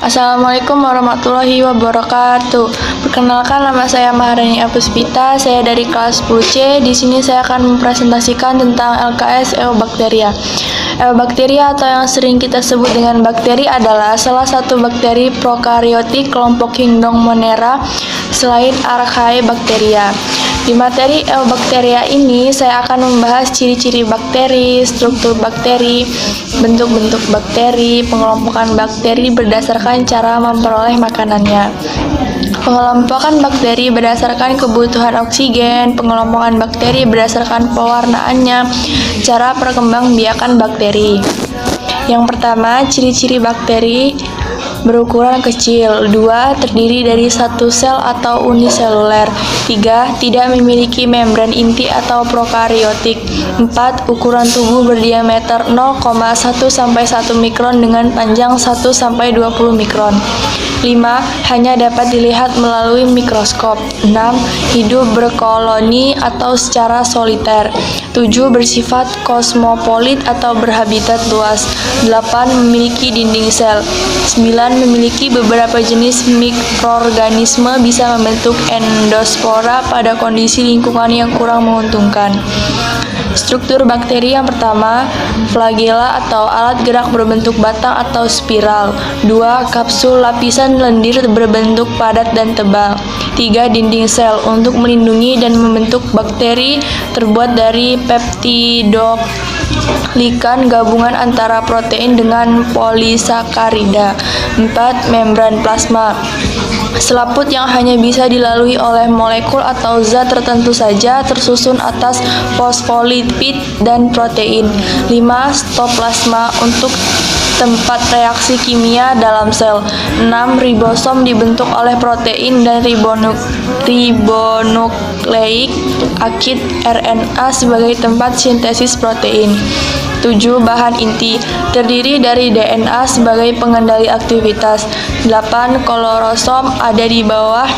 Assalamualaikum warahmatullahi wabarakatuh. Perkenalkan, nama saya Maharani Apuspita. Saya dari kelas 10C. Di sini saya akan mempresentasikan tentang LKS Eubacteria. Eubacteria atau yang sering kita sebut dengan bakteri adalah salah satu bakteri prokaryotik kelompok kingdom Monera selain Archaebacteria. Di materi Eubacteria ini saya akan membahas ciri-ciri bakteri, struktur bakteri, bentuk-bentuk bakteri, pengelompokan bakteri berdasarkan cara memperoleh makanannya. Pengelompokan bakteri berdasarkan kebutuhan oksigen, pengelompokan bakteri berdasarkan pewarnaannya, cara perkembangbiakan bakteri. Yang pertama, ciri-ciri bakteri berukuran kecil. 2. Terdiri dari satu sel atau uniseluler. 3. Tidak memiliki membran inti atau prokaryotik. 4. Ukuran tubuh berdiameter 0,1 sampai 1 mikron dengan panjang 1 sampai 20 mikron. 5. Hanya dapat dilihat melalui mikroskop. 6. Hidup berkoloni atau secara soliter. 7. Bersifat kosmopolit atau berhabitat luas. 8. Memiliki dinding sel. 9. Memiliki beberapa jenis mikroorganisme, bisa membentuk endospora pada kondisi lingkungan yang kurang menguntungkan. Struktur bakteri yang pertama, flagela atau alat gerak berbentuk batang atau spiral. 2. Kapsul lapisan lendir berbentuk padat dan tebal. 3. Dinding sel untuk melindungi dan membentuk bakteri terbuat dari peptidoglikan gabungan antara protein dengan polisakarida. 4. Membran plasma, selaput yang hanya bisa dilalui oleh molekul atau zat tertentu saja, tersusun atas fosfolipid dan protein. 5. Stoplasma untuk tempat reaksi kimia dalam sel. 6. Ribosom dibentuk oleh protein dan ribonukleik akid RNA sebagai tempat sintesis protein. 7. Bahan inti, terdiri dari DNA sebagai pengendali aktivitas. 8. Klorosom ada di bawah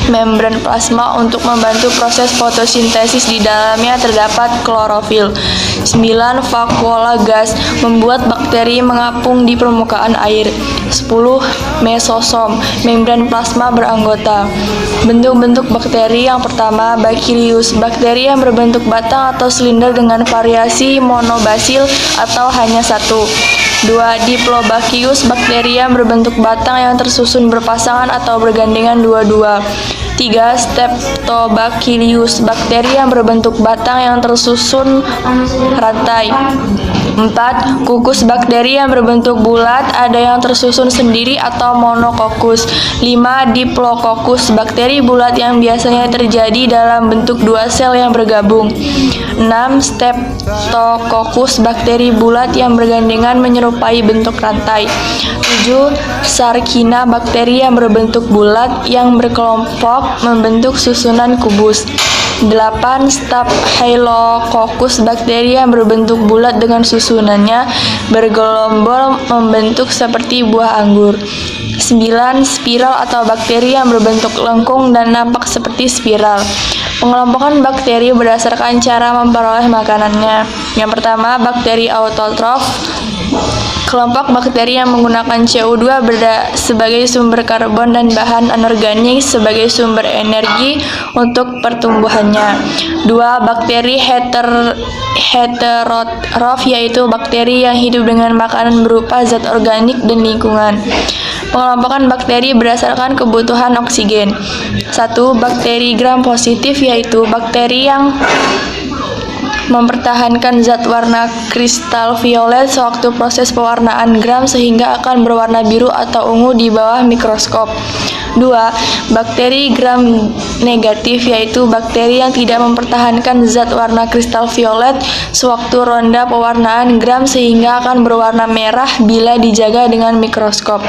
membran plasma untuk membantu proses fotosintesis. Di dalamnya terdapat klorofil. 9. Vakuola gas, membuat bakteri mengapung di permukaan air. 10. Mesosom, membran plasma beranggota. Bentuk-bentuk bakteri yang pertama, Bacillus, bakteri yang berbentuk batang atau silinder dengan variasi monobasil atau hanya satu. 2. Diplobacillus, bakteri yang berbentuk batang yang tersusun berpasangan atau bergandengan dua-dua. 3. Streptobacillus, bakteri yang berbentuk batang yang tersusun rantai. 4. Kukus, bakteri yang berbentuk bulat, ada yang tersusun sendiri atau monokokus. 5. Diplococcus, bakteri bulat yang biasanya terjadi dalam bentuk dua sel yang bergabung. 6. Streptococcus, bakteri bulat yang bergandengan menyerupai bentuk rantai. 7. Sarcina, bakteri yang berbentuk bulat yang berkelompok membentuk susunan kubus. 8. Staphylococcus, bakteri yang berbentuk bulat dengan susunannya bergelombol membentuk seperti buah anggur. 9. Spiral atau bakteri yang berbentuk lengkung dan nampak seperti spiral. Pengelompokan bakteri berdasarkan cara memperoleh makanannya. Yang pertama, bakteri autotrof, kelompok bakteri yang menggunakan CO2 sebagai sumber karbon dan bahan anorganik sebagai sumber energi untuk pertumbuhannya. 2. Bakteri heterotrof, yaitu bakteri yang hidup dengan makanan berupa zat organik dan lingkungan. Pengelompokan bakteri berdasarkan kebutuhan oksigen. 1. Bakteri gram positif, yaitu bakteri yang mempertahankan zat warna kristal violet sewaktu proses pewarnaan gram sehingga akan berwarna biru atau ungu di bawah mikroskop. 2. Bakteri gram negatif, yaitu bakteri yang tidak mempertahankan zat warna kristal violet sewaktu ronda pewarnaan gram sehingga akan berwarna merah bila dijaga dengan mikroskop.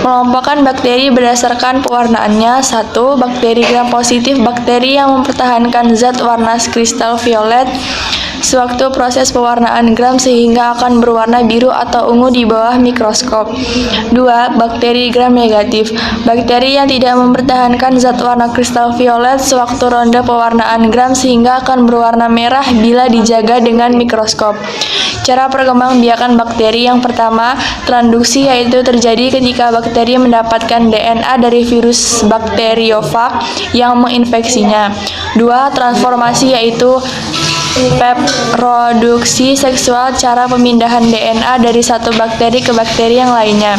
Pengelompokan bakteri berdasarkan pewarnaannya. 1. Bakteri gram positif, bakteri yang mempertahankan zat warna kristal violet sewaktu proses pewarnaan gram sehingga akan berwarna biru atau ungu di bawah mikroskop. 2. Bakteri gram negatif. Bakteri yang tidak mempertahankan zat warna kristal violet sewaktu ronde pewarnaan gram sehingga akan berwarna merah bila dijaga dengan mikroskop. Cara perkembangbiakan bakteri yang pertama, transduksi, yaitu terjadi ketika bakteri mendapatkan DNA dari virus bakteriofag yang menginfeksinya. 2. Transformasi, yaitu reproduksi seksual, cara pemindahan DNA dari satu bakteri ke bakteri yang lainnya.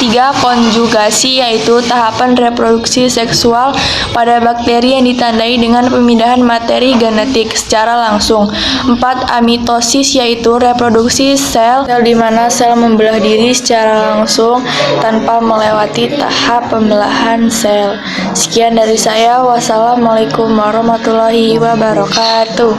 3. Konjugasi, yaitu tahapan reproduksi seksual pada bakteri yang ditandai dengan pemindahan materi genetik secara langsung. 4. Amitosis, yaitu reproduksi sel di mana sel membelah diri secara langsung tanpa melewati tahap pembelahan sel. Sekian dari saya. Wassalamualaikum warahmatullahi wabarakatuh.